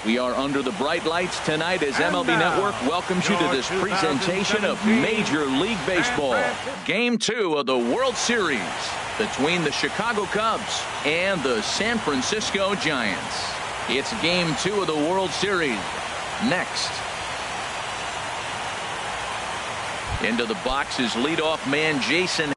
We are under the bright lights tonight as MLB Network welcomes you to this presentation of Major League Baseball. Game 2 of the World Series between the Chicago Cubs and the San Francisco Giants. It's Game 2 of the World Series. Next. Into the box is leadoff man Jason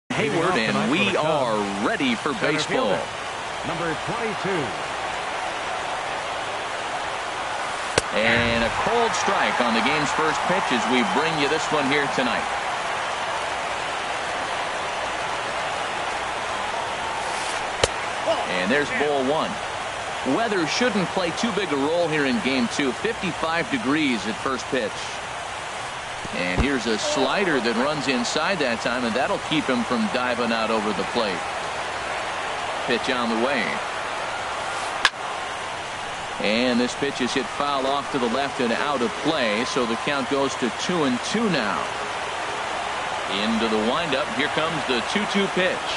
Hayward, and we are ready for baseball. Number 22. And a cold strike on the game's first pitch as we bring you this one here tonight. And there's ball one. Weather shouldn't play too big a role here in game 2. 55 degrees at first pitch. And here's a slider that runs inside that time, and that'll keep him from diving out over the plate. Pitch on the way. And this pitch is hit foul off to the left and out of play, so the count goes to 2-2 now. Into the windup. Here comes the 2-2 pitch.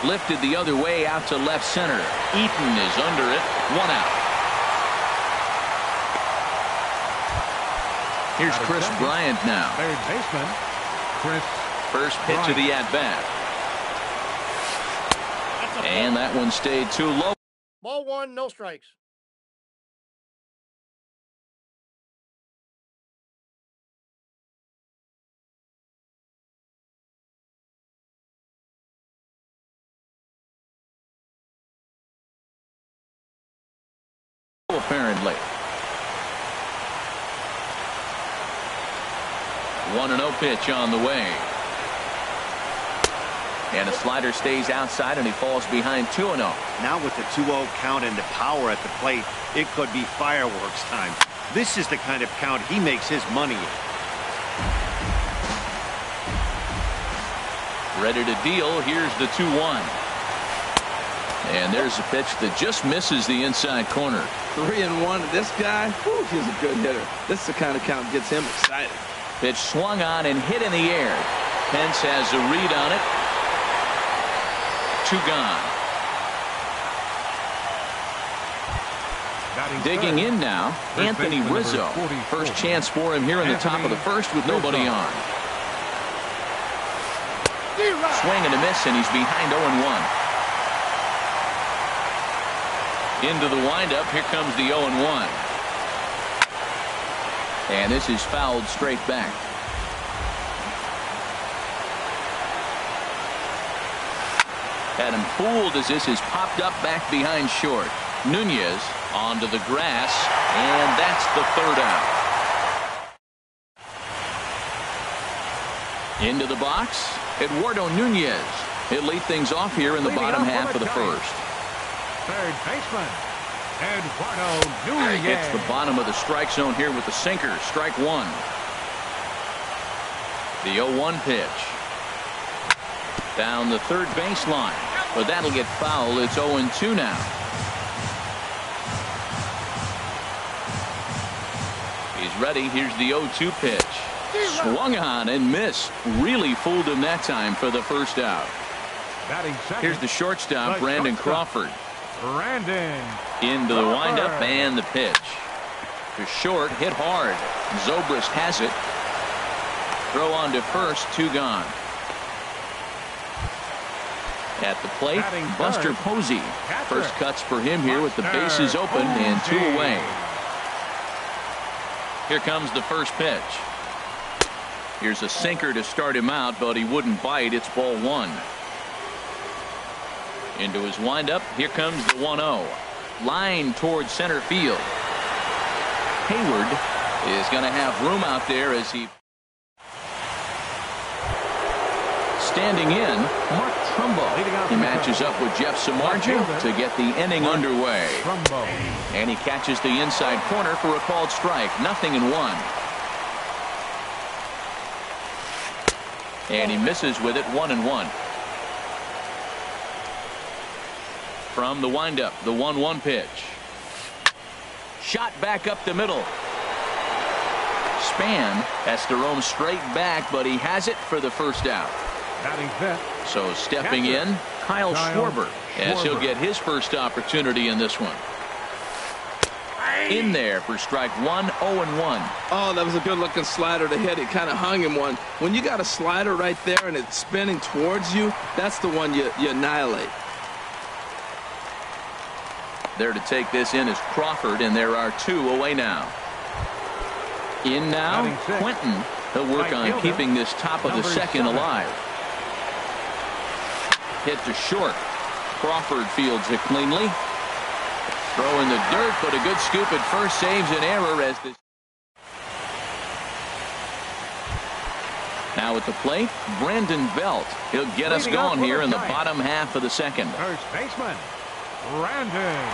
Lifted the other way out to left center. Eaton is under it. 1 out. Here's Chris Bryant now. Third baseman, Chris. First pitch of the at-bat. And that one stayed too low. Ball 1, no strikes. Apparently. 1-0 pitch on the way. And a slider stays outside and he falls behind 2-0. Now with the 2-0 count and the power at the plate, it could be fireworks time. This is the kind of count he makes his money in. Ready to deal. Here's the 2-1. And there's a pitch that just misses the inside corner. 3-1. This guy, whew, he's a good hitter. This is the kind of count that gets him excited. Pitch swung on and hit in the air. Pence has a read on it. 2 gone. Digging in now, Anthony Rizzo. First chance for him here in the top of the first with nobody on. Swing and a miss, and he's behind 0-1. Into the windup. Here comes the 0-1. And this is fouled straight back. Had him fooled as this is popped up back behind short. Nunez onto the grass, and that's the 3rd out. Into the box, Eduardo Nunez. He'll lead things off here in the bottom half of the first. Third baseman, Eduardo Nunez. Hits the bottom of the strike zone here with the sinker. Strike 1. The 0-1 pitch. Down the third baseline. But that'll get foul. It's 0-2 now. He's ready. Here's the 0-2 pitch. Swung on and missed. Really fooled him that time for the first out. Here's the shortstop, Brandon Crawford. Brandon. Into the windup and the pitch. To short, hit hard. Zobrist has it. Throw on to first, 2 gone. At the plate, Buster Posey. First cuts for him here with the bases open and 2 away. Here comes the first pitch. Here's a sinker to start him out, but he wouldn't bite. It's ball 1. Into his windup. Here comes the 1-0. Line towards center field. Hayward is going to have room out there as he. Standing in, Mark Trumbo. He matches up with Jeff Samardzija to get the inning underway. And he catches the inside corner for a called strike. 0-1. And he misses with it. 1-1. From the windup, the 1-1 pitch. Shot back up the middle. Span has to roam straight back, but he has it for the first out. Batting fifth, So stepping in, Kyle Schwarber, as he'll get his first opportunity in this one. In there for strike one, 0-1. Oh, that was a good-looking slider to hit. It kind of hung him one. When you got a slider right there and it's spinning towards you, that's the one you annihilate. There to take this in is Crawford, and there are 2 away now. In now, Quentin. He'll work on keeping this top of the second alive. Hit to short. Crawford fields it cleanly. Throw in the dirt, but a good scoop at first saves an error as this. Now at the plate, Brandon Belt. He'll get us going here in the bottom half of the second. First baseman, Brandon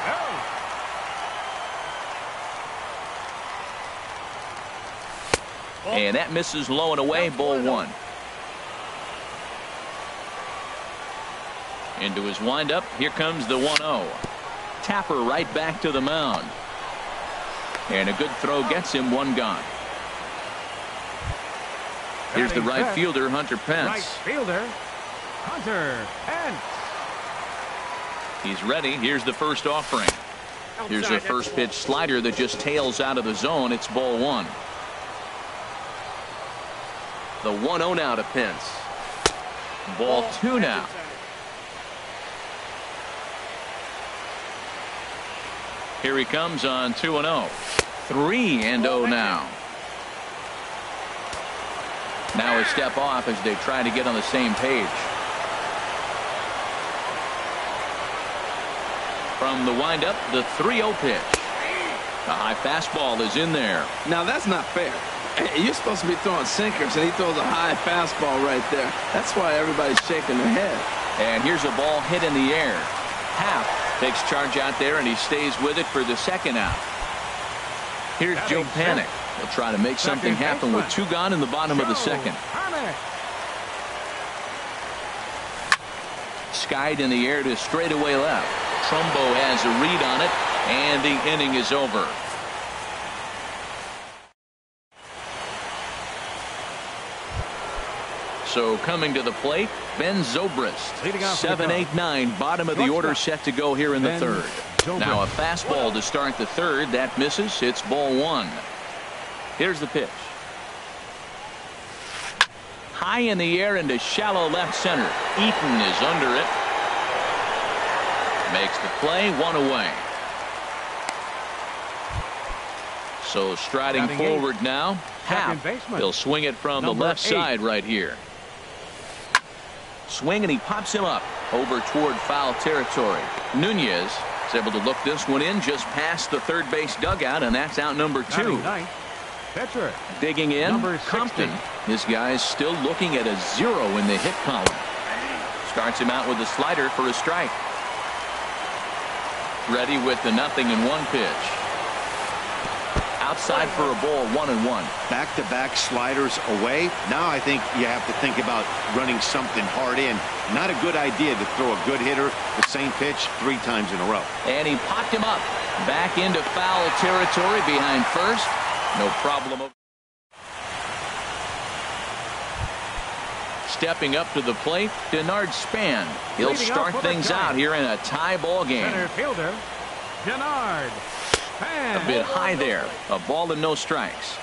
Belt. And that misses low and away, ball 1. Into his windup, here comes the 1-0. Tapper right back to the mound. And a good throw gets him 1 gone. Here's the right fielder, Hunter Pence. Right fielder, Hunter Pence. He's ready. Here's the first offering. Here's a first pitch slider that just tails out of the zone. It's ball 1. The 1-0 now to Pence. Ball 2 now. Here he comes on 2-0. 3-0 now. Now a step off as they try to get on the same page. From the windup, the 3-0 pitch. The high fastball is in there. Now that's not fair. You're supposed to be throwing sinkers, and he throws a high fastball right there. That's why everybody's shaking their head. And here's a ball hit in the air. Half takes charge out there, and he stays with it for the second out. Here's Joe Panik. He'll try to make something happen with 2 gone in the bottom of the second. Skied in the air to straightaway left. Trumbo has a read on it, and the inning is over. So coming to the plate, Ben Zobrist. 7-8-9, bottom of the order set to go here in the third. Now a fastball to start the third. That misses. It's ball 1. Here's the pitch. High in the air into shallow left center. Eaton is under it. Makes the play, 1 away. So striding forward now. Half. He'll swing it from the left side right here. Swing, and he pops him up over toward foul territory. Nunez is able to look this one in just past the third base dugout, and that's out number 2. Digging in, Compton. This guy's still looking at a 0 in the hit column. Starts him out with a slider for a strike. Ready with the 0-1 pitch. Outside for a ball, 1-1. Back-to-back sliders away. Now I think you have to think about running something hard in. Not a good idea to throw a good hitter the same pitch 3 times in a row. And he popped him up. Back into foul territory behind first. No problem. Stepping up to the plate, Denard Span. He'll start things out here in a tie ball game. Center fielder, Denard. A bit high there. A ball and no strikes.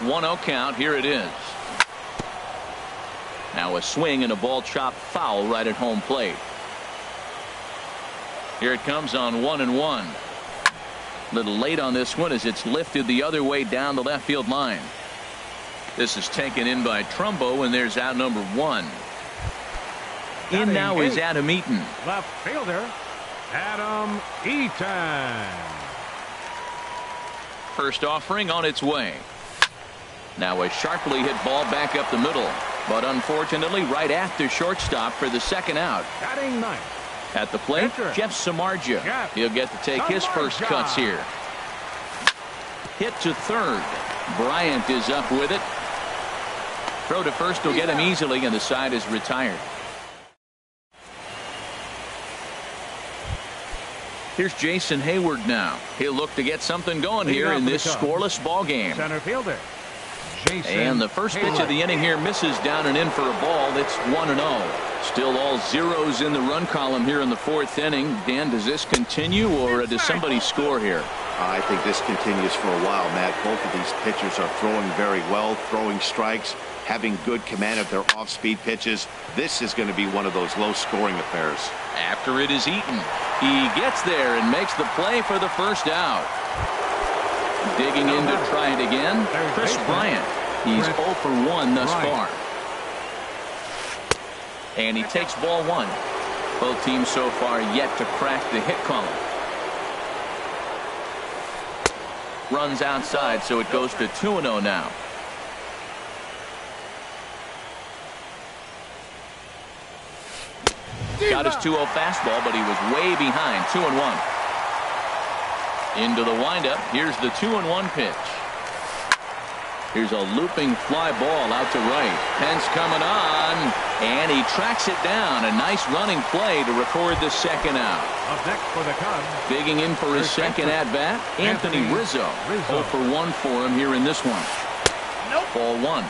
1-0 count. Here it is. Now a swing and a ball chopped foul right at home plate. Here it comes on 1-1. A little late on this one as it's lifted the other way down the left field line. This is taken in by Trumbo, and there's out number 1. In now is Adam Eaton. Left fielder, Adam Eaton. First offering on its way. Now a sharply hit ball back up the middle, but unfortunately right after shortstop for the second out. Batting 9th. At the plate, Jeff Samardzija. He'll get to take his first cuts here. Hit to third. Bryant is up with it. Throw to first will get him easily, and the side is retired. Here's Jason Hayward now. He'll look to get something going here in this scoreless ball game. Center fielder, Jason And the first pitch of the inning here misses down and in for a ball. It's 1-0. Still all zeros in the run column here in the fourth inning. Dan, does this continue or does somebody score here? I think this continues for a while, Matt. Both of these pitchers are throwing very well, throwing strikes, having good command of their off-speed pitches. This is going to be one of those low-scoring affairs. After it is eaten, he gets there and makes the play for the first out. Digging in to try it again, Chris Bryant. He's 0 for 1 thus far. And he takes ball one. Both teams so far yet to crack the hit column. Runs outside, so it goes to 2-0 now. Got his 2-0 fastball, but he was way behind. 2-1. Into the windup. Here's the 2-1 pitch. Here's a looping fly ball out to right. Pence coming on, and he tracks it down. A nice running play to record the second out. Up next for the Cubs. Digging in for his second at-bat, Anthony Rizzo. 0 for 1 for him here in this one. Nope. Ball one.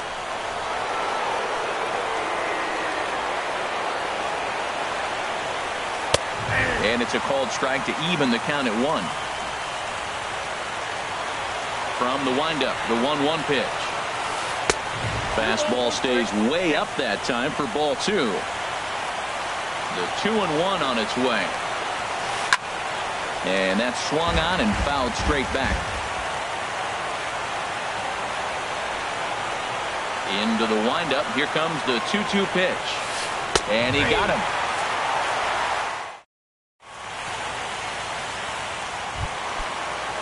And it's a called strike to even the count at 1. From the windup, the 1-1 pitch. Fastball stays way up that time for ball two. The 2-1 on its way. And that's swung on and fouled straight back. Into the windup. Here comes the 2-2 pitch. And he got him.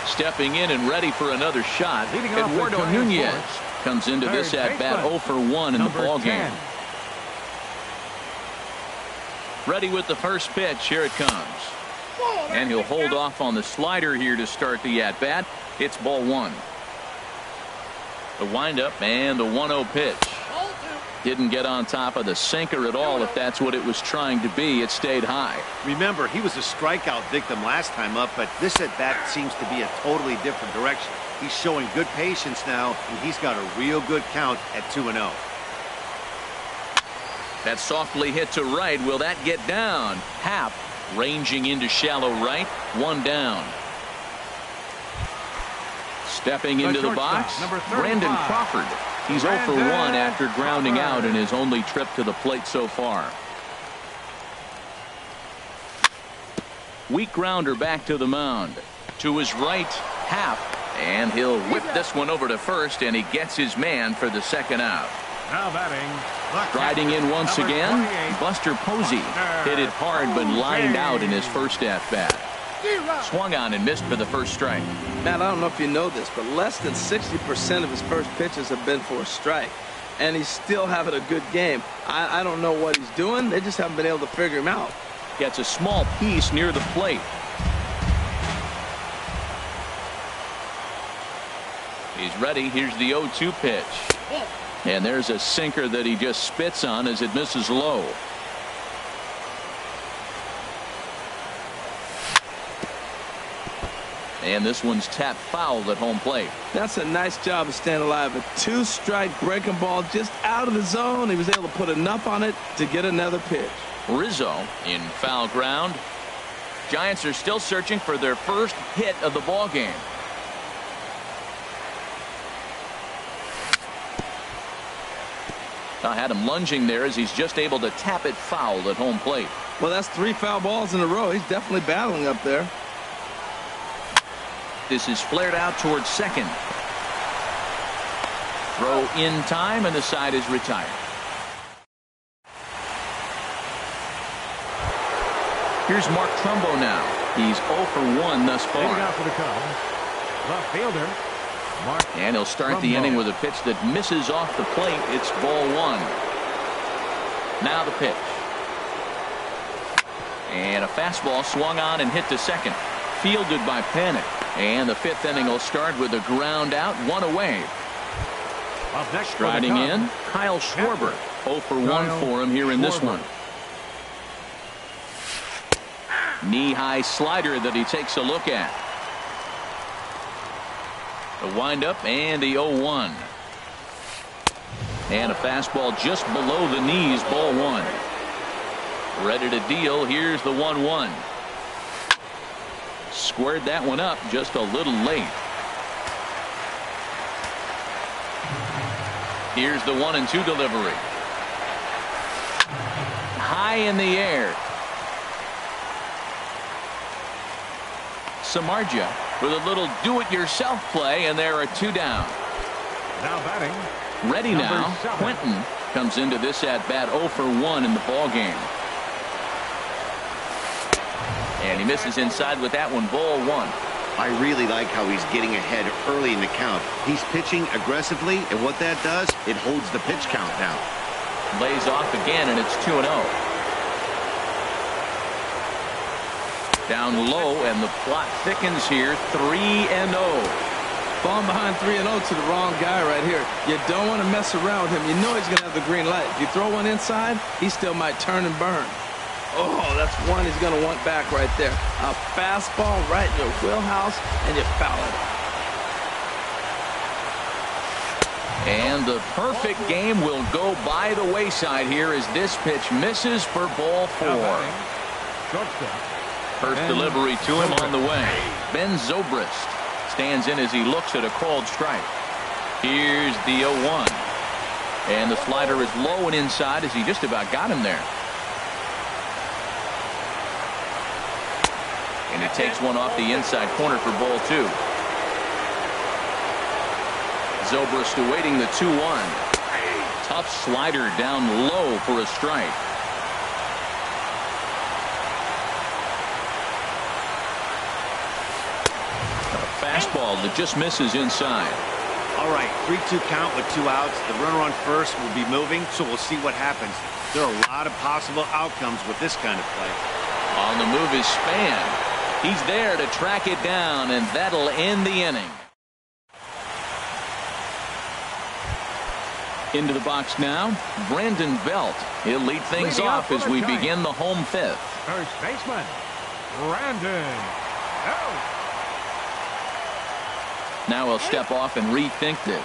Stepping in and ready for another shot. Eduardo Nunez comes into this at-bat 0 for 1 in the ballgame. Ready with the first pitch. Here it comes. And he'll hold off on the slider here to start the at-bat. It's ball one. The windup and the 1-0 pitch. Didn't get on top of the sinker at all. If that's what it was trying to be, it stayed high. Remember, he was a strikeout victim last time up, but this at-bat seems to be a totally different direction. He's showing good patience now, and he's got a real good count at 2-0. That softly hit to right. Will that get down? Happ ranging into shallow right. One down. Stepping into the box, Brandon Crawford. He's 0 for 1 after grounding out in his only trip to the plate so far. Weak grounder back to the mound. To his right, Happ. And he'll whip this one over to first, and he gets his man for the second out. Now batting. Striding in once again, Buster Posey. Hit it hard but lined out in his first at-bat. Swung on and missed for the first strike. Matt, I don't know if you know this, but less than 60% of his first pitches have been for a strike. And he's still having a good game. I don't know what he's doing. They just haven't been able to figure him out. Gets a small piece near the plate. He's ready. Here's the 0-2 pitch. And there's a sinker that he just spits on as it misses low. And this one's tapped foul at home plate. That's a nice job of staying alive. A 2-strike breaking ball just out of the zone. He was able to put enough on it to get another pitch. Rizzo in foul ground. Giants are still searching for their first hit of the ball game. I had him lunging there as he's just able to tap it foul at home plate. Well, that's 3 foul balls in a row. He's definitely battling up there. This is flared out towards second. Throw in time, and the side is retired. Here's Mark Trumbo now. He's 0 for 1 thus far. Leading out for the Cubs, left fielder, Mark And he'll start the inning with a pitch that misses off the plate. It's ball one. Now the pitch. And a fastball swung on and hit to second. Fielded by Panic. And the fifth inning will start with a ground out, one away. Up next Striding in, Kyle Schwarber. 0 for 1 for him here in this one. Knee-high slider that he takes a look at. The windup and the 0-1. And a fastball just below the knees, ball one. Ready to deal. Here's the 1-1. Squared that one up just a little late. Here's the 1-2 delivery. High in the air. Samardzija with a little do-it-yourself play, and there are two down. Now batting. Ready now. Quentin comes into this at-bat 0 for 1 in the ball game. And he misses inside with that one, ball one. I really like how he's getting ahead early in the count. He's pitching aggressively, and what that does, it holds the pitch count down. Lays off again, and it's 2-0. Down low, and the plot thickens here. 3-0. Falling behind 3-0 to the wrong guy right here. You don't want to mess around with him. You know he's going to have the green light. If you throw one inside, he still might turn and burn. Oh, that's one he's going to want back right there. A fastball right in your wheelhouse, and you foul it. And the perfect game will go by the wayside here as this pitch misses for ball 4. Shortstop. First delivery to him on the way. Ben Zobrist stands in as he looks at a called strike. Here's the 0-1. And the slider is low and inside as he just about got him there. And he takes one off the inside corner for ball 2. Zobrist awaiting the 2-1. Tough slider down low for a strike. A fastball that just misses inside. All right, 3-2 count with 2 outs. The runner on first will be moving, so we'll see what happens. There are a lot of possible outcomes with this kind of play. On the move is Span. He's there to track it down, and that'll end the inning. Into the box now, Brandon Belt. He'll lead things off as we begin the home fifth. First baseman, Brandon Belt. Now he'll step off and rethink this.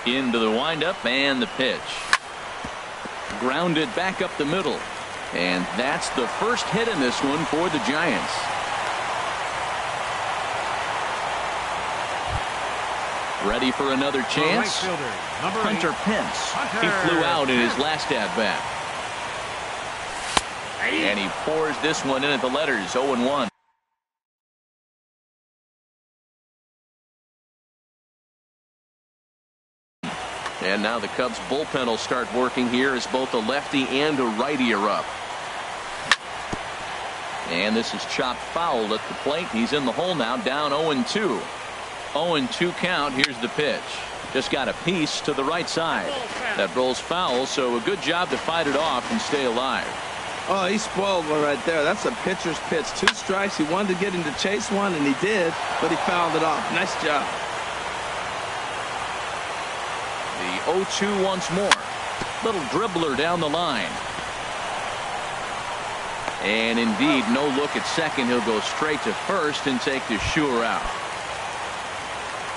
Into the windup and the pitch. Grounded back up the middle. And that's the first hit in this one for the Giants. Ready for another chance? Right fielder, number 8, Hunter Pence. Hunter He flew out in his Pence. last at-bat. And he pours this one in at the letters, 0-1. And now the Cubs bullpen will start working here as both a lefty and a righty are up. And this is chopped foul at the plate. He's in the hole now, down 0-2. 0-2 count. Here's the pitch. Just got a piece to the right side. That rolls foul, so a good job to fight it off and stay alive. Oh, he spoiled one right there. That's a pitcher's pitch. 2 strikes. He wanted to get him to chase one, and he did, but he fouled it off. Nice job. The 0-2 once more. Little dribbler down the line. And indeed, no look at second. He'll go straight to first and take the sure out.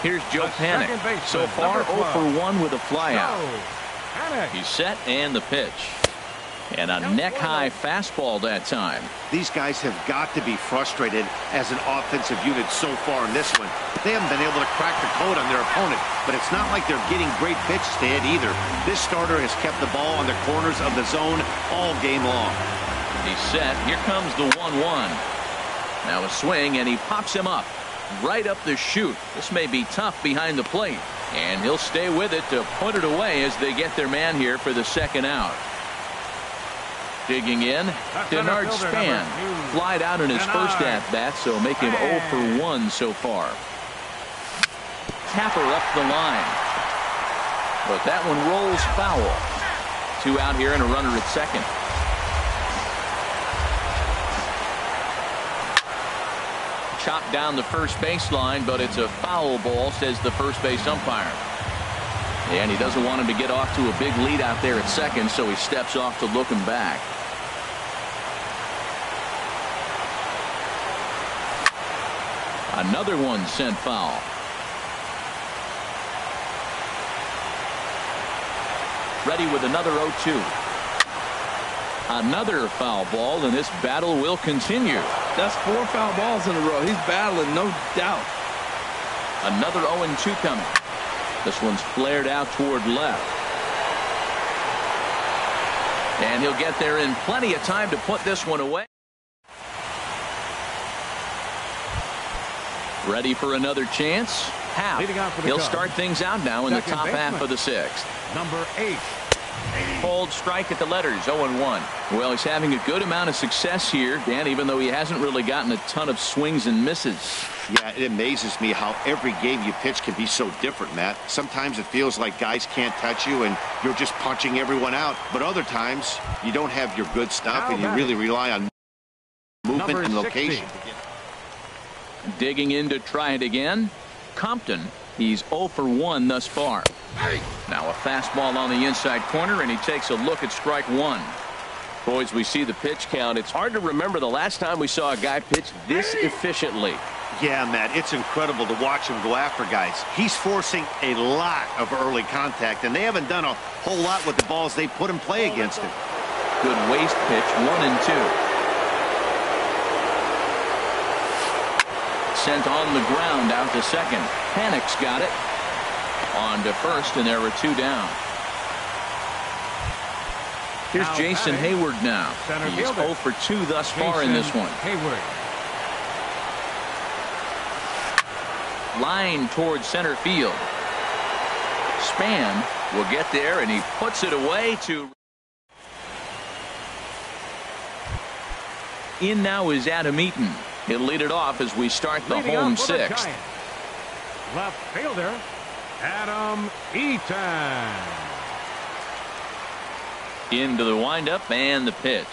Here's Joe Panik. So far, 0 for 1 with a flyout. He's set and the pitch. And a neck-high fastball that time. These guys have got to be frustrated as an offensive unit so far in this one. They haven't been able to crack the code on their opponent, but it's not like they're getting great pitches to hit either. This starter has kept the ball on the corners of the zone all game long. He's set. Here comes the 1-1. Now a swing, and he pops him up. Right up the chute. This may be tough behind the plate. And he'll stay with it to put it away as they get their man here for the second out. Digging in, Denard Span. Flied out in his first at-bat, so make him 0 for 1 so far. Tapper up the line. But that one rolls foul. 2 out here and a runner at second. Chopped down the first baseline, but it's a foul ball, says the first base umpire. And he doesn't want him to get off to a big lead out there at second, so he steps off to look him back. Another one sent foul. Ready with another 0-2. Another foul ball, and this battle will continue. That's 4 foul balls in a row. He's battling, no doubt. Another 0-2 coming. This one's flared out toward left. And he'll get there in plenty of time to put this one away. Ready for another chance? Half. He'll start things out now in the top half of the 6th. Number 8. Hold strike at the letters, 0-1. Well, he's having a good amount of success here, Dan, even though he hasn't really gotten a ton of swings and misses. Yeah, it amazes me how every game you pitch can be so different, Matt. Sometimes it feels like guys can't touch you and you're just punching everyone out. But other times, you don't have your good stuff and you really rely on movement and location. Digging in to try it again. Compton, he's 0 for 1 thus far. Now a fastball on the inside corner, and he takes a look at strike 1. Boys, we see the pitch count. It's hard to remember the last time we saw a guy pitch this efficiently. Yeah, Matt, it's incredible to watch him go after guys. He's forcing a lot of early contact, and they haven't done a whole lot with the balls they put in play against him. Good waste pitch, 1-2. Sent on the ground out to second. Panic's got it. On to first, and there were 2 down. Here's Jason Hayward now. He's 0 for 2 thus far in this one. Line towards center field. Span will get there, and he puts it away to. In now is Adam Eaton. He'll lead it off as we start the home 6th. Left fielder, Adam Eaton. Into the windup and the pitch.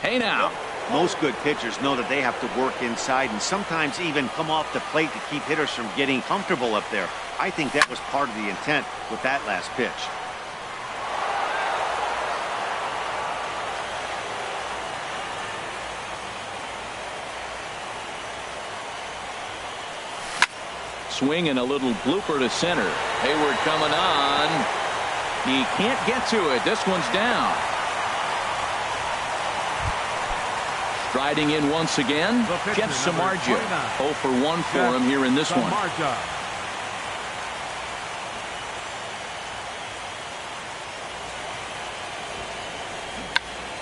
Hey now. Most good pitchers know that they have to work inside and sometimes even come off the plate to keep hitters from getting comfortable up there. I think that was part of the intent with that last pitch. Swing and a little blooper to center. Hayward coming on. He can't get to it. This one's down. Striding in once again, Jeff Samardzija. 0 for 1 for him here in this one.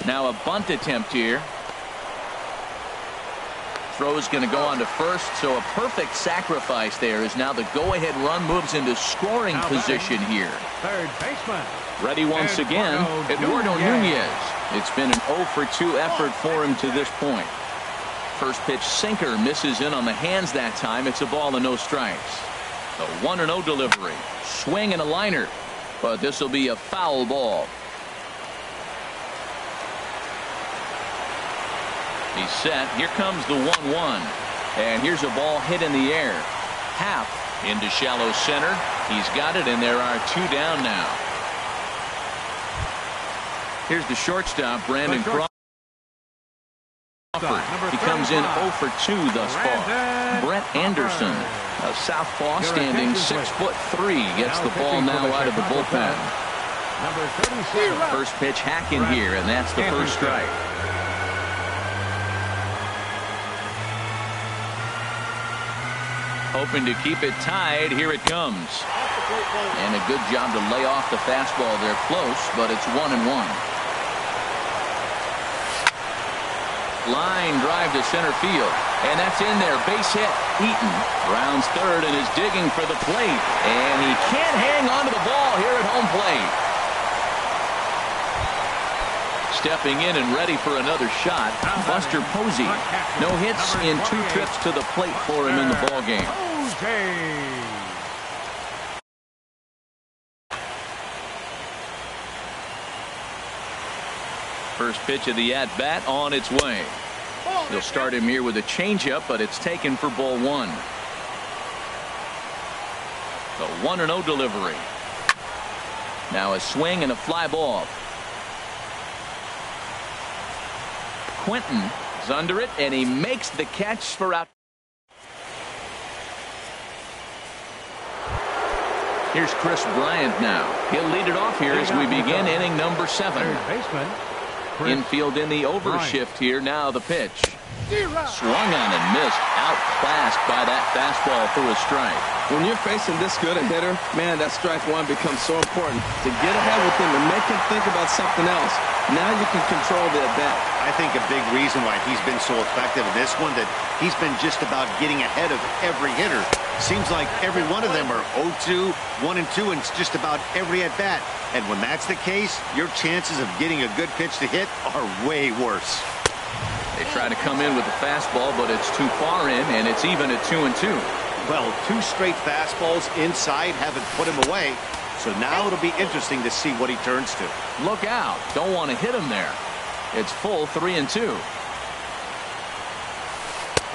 Now a bunt attempt here. Throw's going to go on to first, so a perfect sacrifice there is now the go-ahead run moves into scoring position here. Third baseman. Ready once again, Eduardo Nunez. It's been an 0 for 2 effort for him to this point. First pitch sinker misses in on the hands that time. It's a ball and no strikes. The 1-0 delivery. Swing and a liner, but this will be a foul ball. He's set. Here comes the 1-1. And here's a ball hit in the air. Half into shallow center. He's got it, and there are 2 down now. Here's the shortstop, Brandon Crawford. He comes in 0 for 2 thus far. Brett Anderson, a southpaw standing 6'3", gets the ball now out of the bullpen. First pitch hacking here, and that's the first strike. Hoping to keep it tied. Here it comes. And a good job to lay off the fastball. They're close, but it's 1-1. Line drive to center field. And that's in there. Base hit. Eaton rounds third and is digging for the plate. And he can't hang on to the ball here at home plate. Stepping in and ready for another shot, Buster Posey. No hits in 2 trips to the plate for him in the ballgame. First pitch of the at-bat on its way. They'll start him here with a changeup, but it's taken for ball 1. The 1-0 delivery. Now a swing and a fly ball. Quentin is under it, and he makes the catch for out. Here's Chris Bryant now. He'll lead it off here as we begin inning number 7. Third baseman, Chris Infield in the overshift here. Now the pitch. Swung on and missed. Outclassed by that fastball for a strike. When you're facing this good a hitter, man, that strike one becomes so important. To get ahead with him and make him think about something else. Now you can control the at-bat. I think a big reason why he's been so effective in this one, that he's been just about getting ahead of every hitter. Seems like every one of them are 0-2, 1-2, and it's just about every at-bat. And when that's the case, your chances of getting a good pitch to hit are way worse. They try to come in with the fastball, but it's too far in, and it's even at 2-2. Well, 2 straight fastballs inside haven't put him away. So now it'll be interesting to see what he turns to. Look out. Don't want to hit him there. It's full 3-2.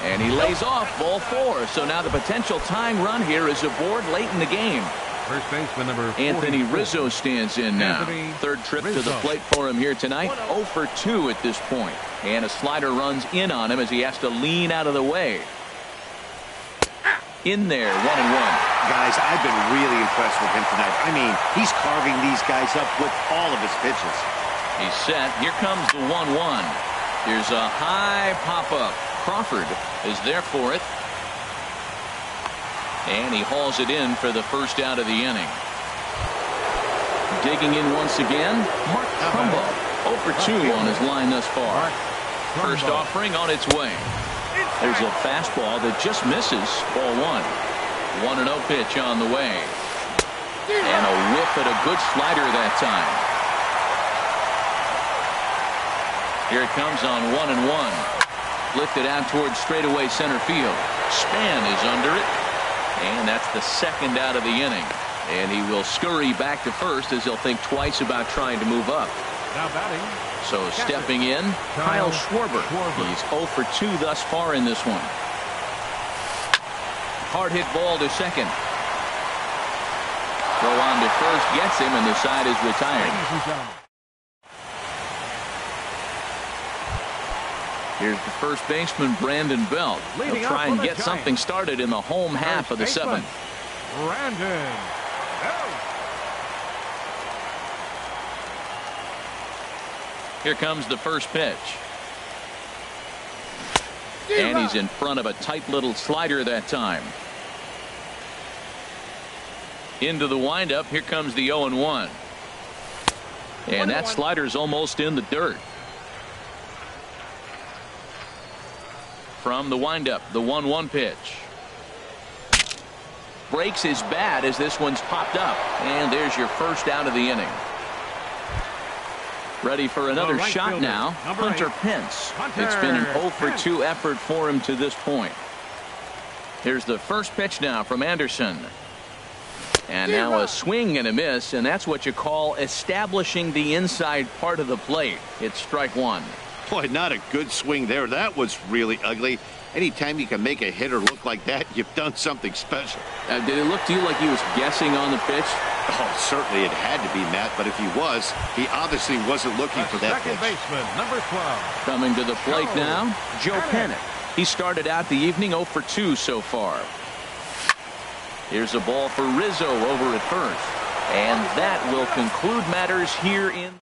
And he lays off ball 4. So now the potential tying run here is aboard late in the game. first baseman number 44. Anthony Rizzo stands in now. Anthony Third trip Rizzo. to the plate for him here tonight. 0 for 2 at this point. And a slider runs in on him as he has to lean out of the way. In there, 1-1. Guys, I've been really impressed with him tonight. I mean, he's carving these guys up with all of his pitches. He's set. Here comes the 1-1. Here's a high pop-up. Crawford is there for it. And he hauls it in for the first out of the inning. Digging in once again, Mark Trumbo. 0 for 2 on his line thus far. First offering on its way. There's a fastball that just misses. Ball 1. 1-0 pitch on the way. And a whiff at a good slider that time. Here it comes on 1-1. Lifted out towards straightaway center field. Span is under it. And that's the second out of the inning. And he will scurry back to first as he'll think twice about trying to move up. Now batting. So stepping in, Kyle Schwarber. He's 0 for 2 thus far in this one. Hard hit ball to second. Throw on to first gets him, and the side is retired. Ladies and gentlemen. Here's the first baseman, Brandon Belt. He'll try and get something started in the home half of the 7th. Brandon Belt. Here comes the first pitch. And he's in front of a tight little slider that time. Into the windup. Here comes the 0-1. And that slider's almost in the dirt. From the windup, the 1-1 pitch. Breaks his bat as this one's popped up. And there's your first out of the inning. Ready for another right shot fielder, now. Hunter 8. Pence. Hunter It's been an 0 for Pence. 2 effort for him to this point. Here's the first pitch now from Anderson. And now a swing and a miss, and that's what you call establishing the inside part of the plate. It's strike 1. Boy, not a good swing there. That was really ugly. Anytime you can make a hitter look like that, you've done something special. Did it look to you like he was guessing on the pitch? Oh, certainly it had to be, Matt, but if he was, he obviously wasn't looking for that Second pitch. baseman number 12. Coming to the plate Joe now, Joe Pennant. Pennant. He started out the evening 0 for 2 so far. Here's a ball for Rizzo over at first. And that will conclude matters here in.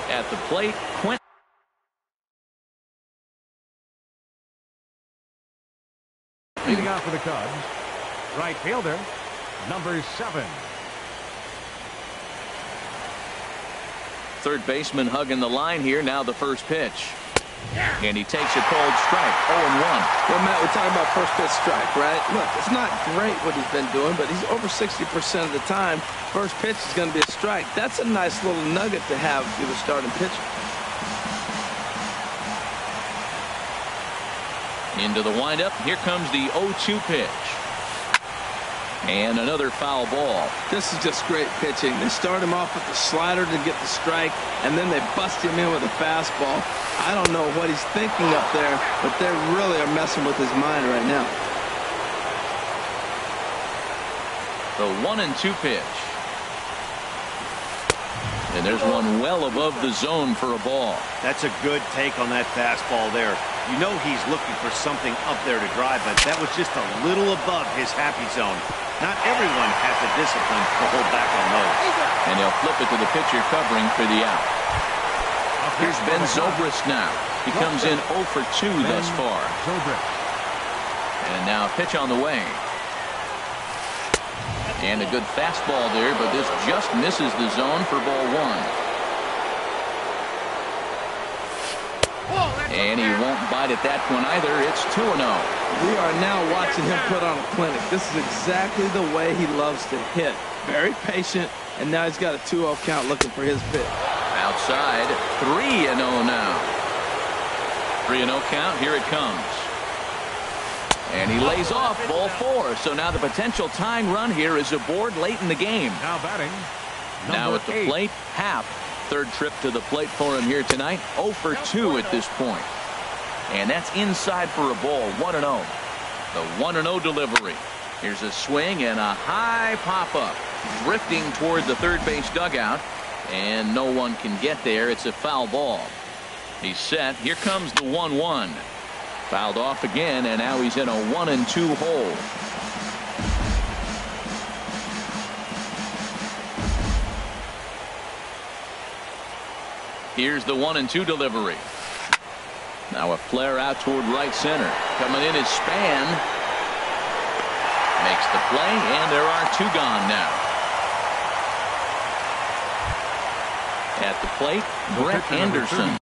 At the plate, Quint. Leading off for the Cubs, right fielder number 7. Third baseman hugging the line here. Now the first pitch. And he takes a cold strike. 0-1. Well, Matt, we're talking about first pitch strike, right? Look, it's not great what he's been doing, but he's over 60% of the time. First pitch is going to be a strike. That's a nice little nugget to have if you're the starting pitcher. Into the windup. Here comes the 0-2 pitch. And another foul ball. This is just great pitching. They start him off with the slider to get the strike, and then they bust him in with a fastball. I don't know what he's thinking up there, but they really are messing with his mind right now. The 1-2 pitch. And there's one well above the zone for a ball. That's a good take on that fastball there. You know he's looking for something up there to drive, but that was just a little above his happy zone. Not everyone has the discipline to hold back on those. And he'll flip it to the pitcher covering for the out. Here's Ben Zobrist now. He comes in 0 for 2 thus far. And now a pitch on the way. And a good fastball there, but this just misses the zone for ball 1. And he won't bite at that one either. It's 2-0. We are now watching him put on a clinic. This is exactly the way he loves to hit. Very patient, and now he's got a 2-0 count looking for his pitch. Outside, 3-0 now. 3-0 count, here it comes. And he lays off ball 4. So now the potential tying run here is aboard late in the game. Now batting. Now at the plate, Happ. Third trip to the plate for him here tonight. 0 for 2 at this point. And that's inside for a ball. 1-0. The 1-0 delivery. Here's a swing and a high pop-up. Drifting toward the third base dugout. And no one can get there. It's a foul ball. He's set. Here comes the 1-1. Fouled off again, and now he's in a 1-2 hole. Here's the 1-2 delivery. Now a flare out toward right center. Coming in is Span. Makes the play, and there are 2 gone now. At the plate, Brett Anderson.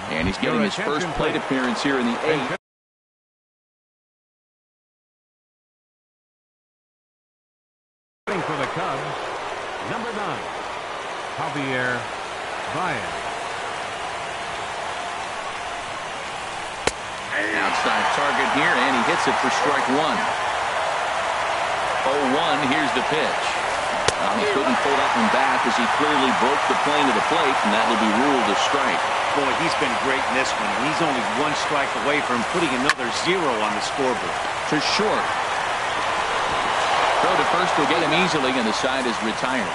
And he's getting his first plate appearance here in the 8th. For the Cubs, number 9, Javier Baez. Outside target here, and he hits it for strike 1. 0-1, here's the pitch. He couldn't pull that one back as he clearly broke the plane to the plate, and that will be ruled a strike. Boy, he's been great in this one, and he's only 1 strike away from putting another 0 on the scoreboard. To short. Throw to first will get him easily, and the side is retired.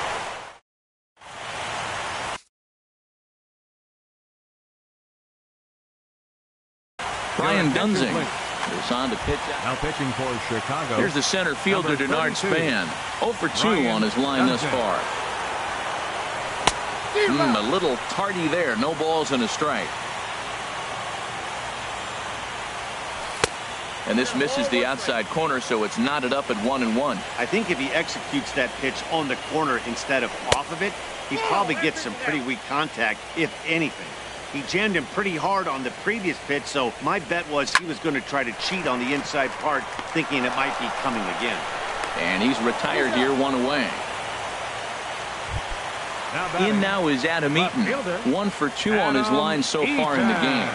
Brian Dunzing is on to pitch out. Now pitching for Chicago. Here's the center fielder, Denard Span. 0 for 2 on his line thus far. A little tardy there. No balls and a strike. And this misses the outside corner, so it's knotted up at 1-1. I think if he executes that pitch on the corner instead of off of it, he probably gets some pretty weak contact, if anything. He jammed him pretty hard on the previous pitch, so my bet was he was going to try to cheat on the inside part, thinking it might be coming again. And he's retired here, 1 away. In now is Adam Eaton. 1 for 2 on his line so far in the game.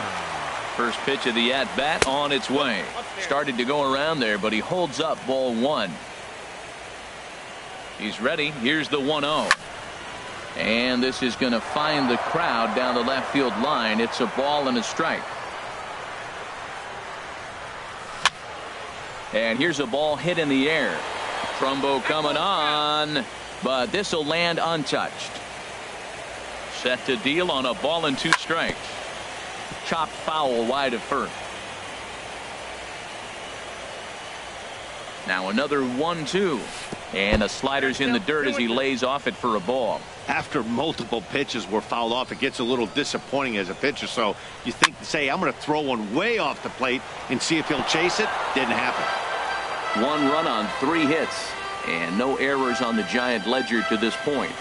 First pitch of the at-bat on its way. Started to go around there, but he holds up ball 1. He's ready. Here's the 1-0. And this is going to find the crowd down the left field line. It's a ball and a strike. And here's a ball hit in the air. Trumbo coming on, but this will land untouched. Set to deal on a ball and 2 strikes. Chopped foul wide of first. Now another 1-2. And the slider's in the dirt as he lays off it for a ball. After multiple pitches were fouled off, it gets a little disappointing as a pitcher. So you think, say, I'm going to throw one way off the plate and see if he'll chase it. Didn't happen. 1 run on 3 hits. And no errors on the Giant ledger to this point.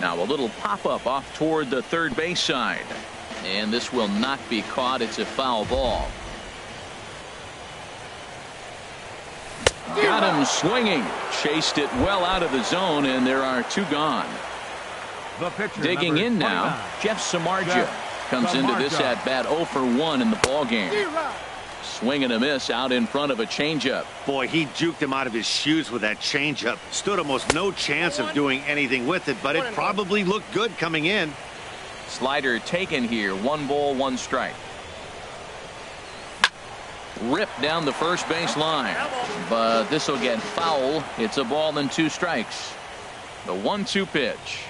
Now a little pop-up off toward the third base side. And this will not be caught. It's a foul ball. Got him swinging. Chased it well out of the zone, and there are 2 gone. Digging in now, Jeff Samardzija comes into this at-bat 0 for 1 in the ballgame. Swing and a miss out in front of a changeup. Boy, he juked him out of his shoes with that changeup. Stood almost no chance of doing anything with it, but it probably looked good coming in. Slider taken here. 1 ball, 1 strike. Ripped down the first base line, but this will get foul. It's a ball and 2 strikes. The 1-2 pitch.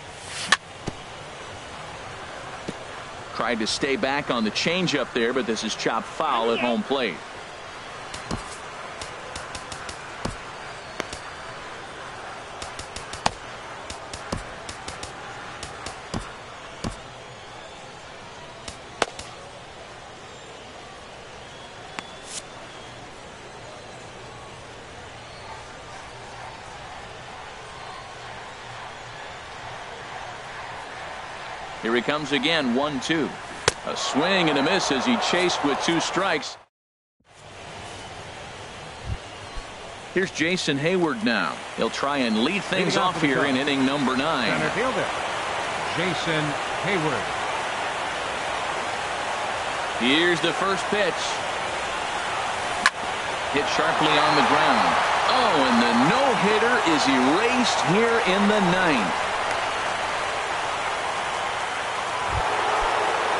Tried to stay back on the changeup there, but this is chopped foul at home plate. Here he comes again. 1-2. A swing and a miss as he chased with 2 strikes. Here's Jason Hayward now. He'll try and lead things off here in inning number 9. Center fielder, Jason Hayward. Here's the first pitch. Hit sharply on the ground. Oh, and the no-hitter is erased here in the 9th.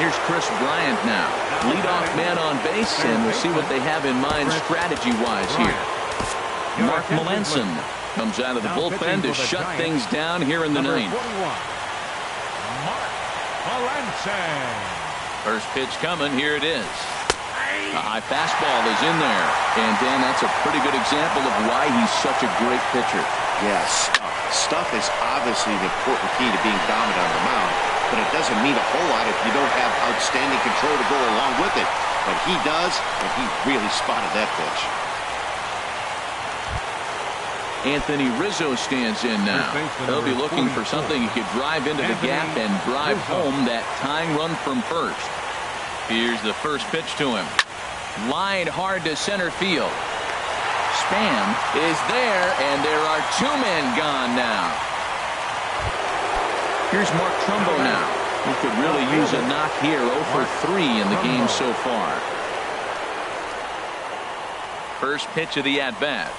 Here's Chris Bryant now. Leadoff man on base, and we'll see what they have in mind strategy-wise here. Mark Melanson comes out of the bullpen to shut things down here in the 9th. Mark Melanson. First pitch coming. Here it is. A high fastball is in there. And, Dan, that's a pretty good example of why he's such a great pitcher. Yes, stuff is obviously the important key to being dominant on the mound. But it doesn't mean a whole lot if you don't have outstanding control to go along with it. But he does, and he really spotted that pitch. Anthony Rizzo stands in now. He'll be looking for something he could drive into the gap and drive home that tying run from first. Here's the first pitch to him. Lined hard to center field. Span is there, and there are 2 men gone now. Here's Mark Trumbo now, who could really use a knock here. 0 for 3 in the game so far. First pitch of the at-bat.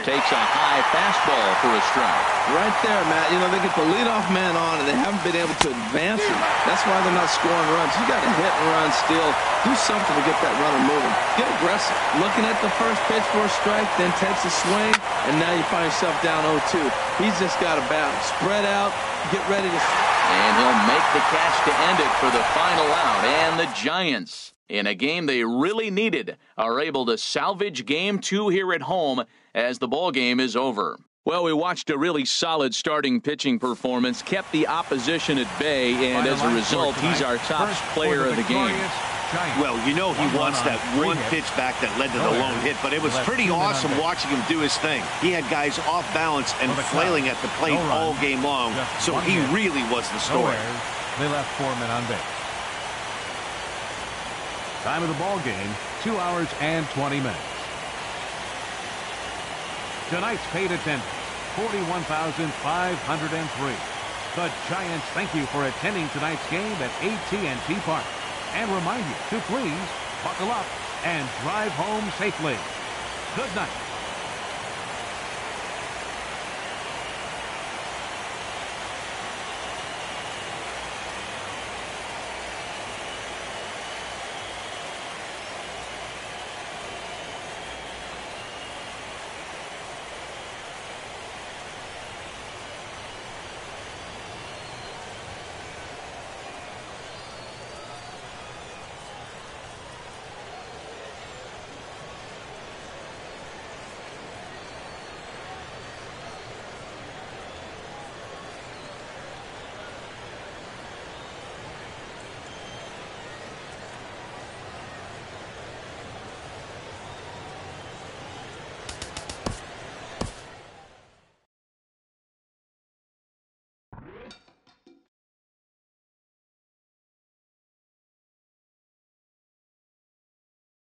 Takes a high fastball for a strike. Right there, Matt. You know, they get the leadoff man on, and they haven't been able to advance him. That's why they're not scoring runs. You got to hit and run, steal, do something to get that runner moving. Get aggressive. Looking at the first pitch for a strike, then takes a swing, and now you find yourself down 0-2. He's just got to balance. Spread out, get ready to... And he'll make the catch to end it for the final out. And the Giants, in a game they really needed, are able to salvage Game 2 here at home as the ball game is over. Well, we watched a really solid starting pitching performance, kept the opposition at bay, and as a result, he's our top player of the game. Well, you know he wants that one pitch back that led to the lone hit, but it was pretty awesome watching him do his thing. He had guys off balance and flailing at the plate all game long, so he really was the story. They left 4 men on base. Time of the ball game, 2 hours and 20 minutes. Tonight's paid attendance, 41,503. The Giants thank you for attending tonight's game at AT&T Park. And remind you to please buckle up and drive home safely. Good night.